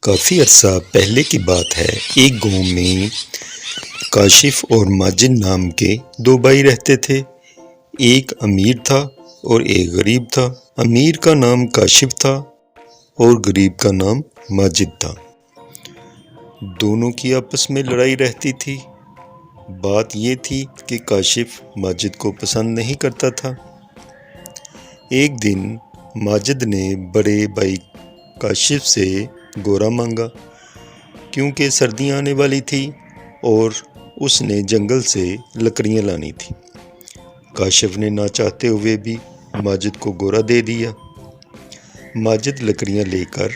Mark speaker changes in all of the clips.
Speaker 1: کافی عرصہ پہلے کی بات ہے۔ ایک گاؤں میں کاشف اور ماجد نام کے دو بھائی رہتے تھے۔ ایک امیر تھا اور ایک غریب تھا۔ امیر کا نام کاشف تھا اور غریب کا نام ماجد تھا۔ دونوں کی آپس میں لڑائی رہتی تھی۔ بات یہ تھی کہ کاشف ماجد کو پسند نہیں کرتا تھا۔ ایک دن ماجد نے بڑے بھائی کاشف سے گورا مانگا، کیونکہ سردیاں آنے والی تھی اور اس نے جنگل سے لکڑیاں لانی تھی۔ کاشف نے نہ چاہتے ہوئے بھی ماجد کو گورا دے دیا۔ ماجد لکڑیاں لے کر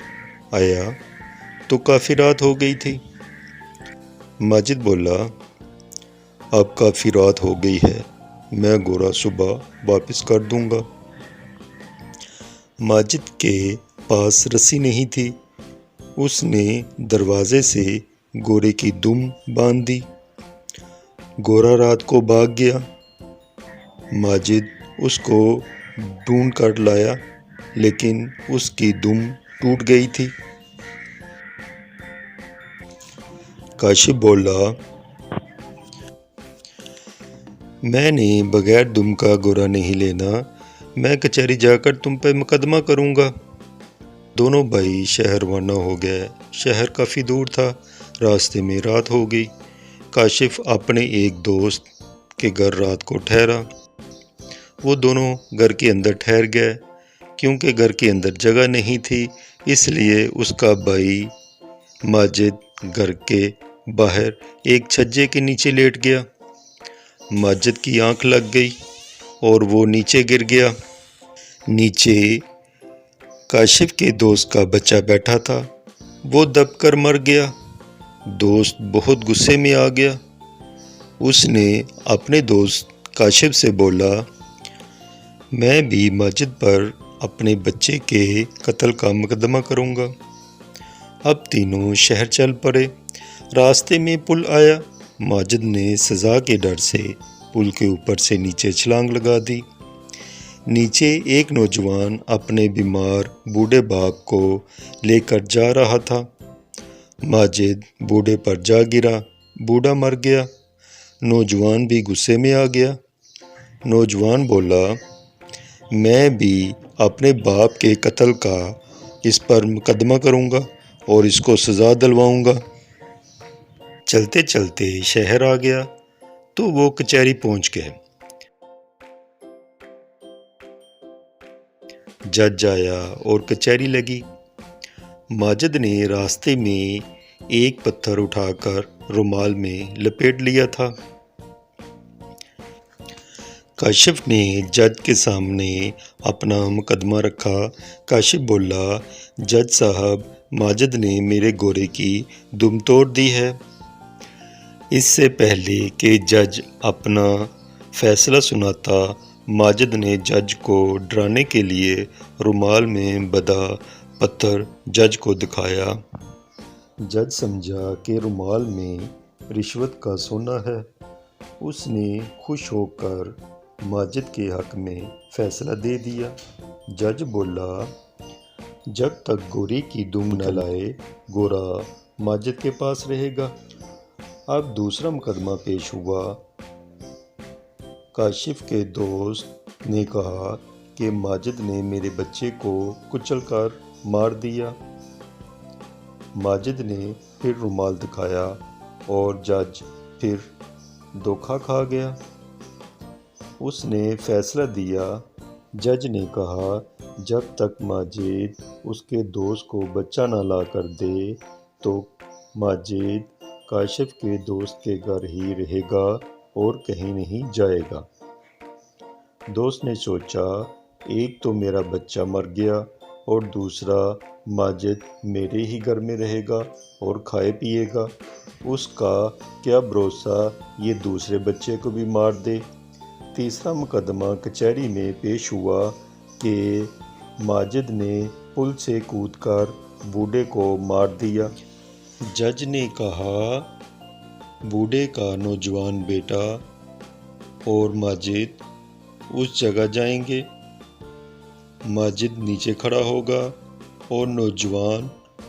Speaker 1: آیا تو کافی رات ہو گئی تھی۔ ماجد بولا، اب کافی رات ہو گئی ہے، میں گورا صبح واپس کر دوں گا۔ ماجد کے پاس رسی نہیں تھی۔ اس نے دروازے سے گورے کی دم باندھ دی۔ گورا رات کو بھاگ گیا۔ ماجد اس کو ڈھونڈ کر لایا، لیکن اس کی دم ٹوٹ گئی تھی۔ کاشف بولا، میں نے بغیر دم کا گورا نہیں لینا، میں کچہری جا کر تم پہ مقدمہ کروں گا۔ دونوں بھائی شہر روانہ ہو گئے۔ شہر کافی دور تھا۔ راستے میں رات ہو گئی۔ کاشف اپنے ایک دوست کے گھر رات کو ٹھہرا۔ وہ دونوں گھر کے اندر ٹھہر گئے۔ کیونکہ گھر کے اندر جگہ نہیں تھی، اس لیے اس کا بھائی ماجد گھر کے باہر ایک چھجے کے نیچے لیٹ گیا۔ ماجد کی آنکھ لگ گئی اور وہ نیچے گر گیا۔ نیچے کاشف کے دوست کا بچہ بیٹھا تھا، وہ دب کر مر گیا۔ دوست بہت غصے میں آ گیا۔ اس نے اپنے دوست کاشف سے بولا، میں بھی ماجد پر اپنے بچے کے قتل کا مقدمہ کروں گا۔ اب تینوں شہر چل پڑے۔ راستے میں پل آیا۔ ماجد نے سزا کے ڈر سے پل کے اوپر سے نیچے چھلانگ لگا دی۔ نیچے ایک نوجوان اپنے بیمار بوڑھے باپ کو لے کر جا رہا تھا۔ ماجد بوڑھے پر جا گرا، بوڑھا مر گیا۔ نوجوان بھی غصے میں آ گیا۔ نوجوان بولا، میں بھی اپنے باپ کے قتل کا اس پر مقدمہ کروں گا اور اس کو سزا دلواؤں گا۔ چلتے چلتے شہر آ گیا تو وہ کچہری پہنچ گئے۔ جج آیا اور کچہری لگی۔ ماجد نے راستے میں ایک پتھر اٹھا کر رومال میں لپیٹ لیا تھا۔ کاشف نے جج کے سامنے اپنا مقدمہ رکھا۔ کاشف بولا، جج صاحب، ماجد نے میرے گورے کی دم توڑ دی ہے۔ اس سے پہلے کہ جج اپنا فیصلہ سناتا، ماجد نے جج کو ڈرانے کے لیے رومال میں بندھا پتھر جج کو دکھایا۔ جج سمجھا کہ رومال میں رشوت کا سونا ہے۔ اس نے خوش ہو کر ماجد کے حق میں فیصلہ دے دیا۔ جج بولا، جب تک گورے کی دم نہ لائے گورا ماجد کے پاس رہے گا۔ اب دوسرا مقدمہ پیش ہوا۔ کاشف کے دوست نے کہا کہ ماجد نے میرے بچے کو کچل کر مار دیا۔ ماجد نے پھر رومال دکھایا اور جج پھر دھوکہ کھا گیا۔ اس نے فیصلہ دیا۔ جج نے کہا، جب تک ماجد اس کے دوست کو بچہ نہ لا کر دے تو ماجد کاشف کے دوست کے گھر ہی رہے گا اور کہیں نہیں جائے گا۔ دوست نے سوچا، ایک تو میرا بچہ مر گیا اور دوسرا ماجد میرے ہی گھر میں رہے گا اور کھائے پیے گا۔ اس کا کیا بھروسہ یہ دوسرے بچے کو بھی مار دے۔ تیسرا مقدمہ کچہری میں پیش ہوا کہ ماجد نے پل سے کود کر بوڑھے کو مار دیا۔ جج نے کہا، بوڑھے کا نوجوان بیٹا اور ماجد اس جگہ جائیں گے۔ ماجد نیچے کھڑا ہوگا اور نوجوان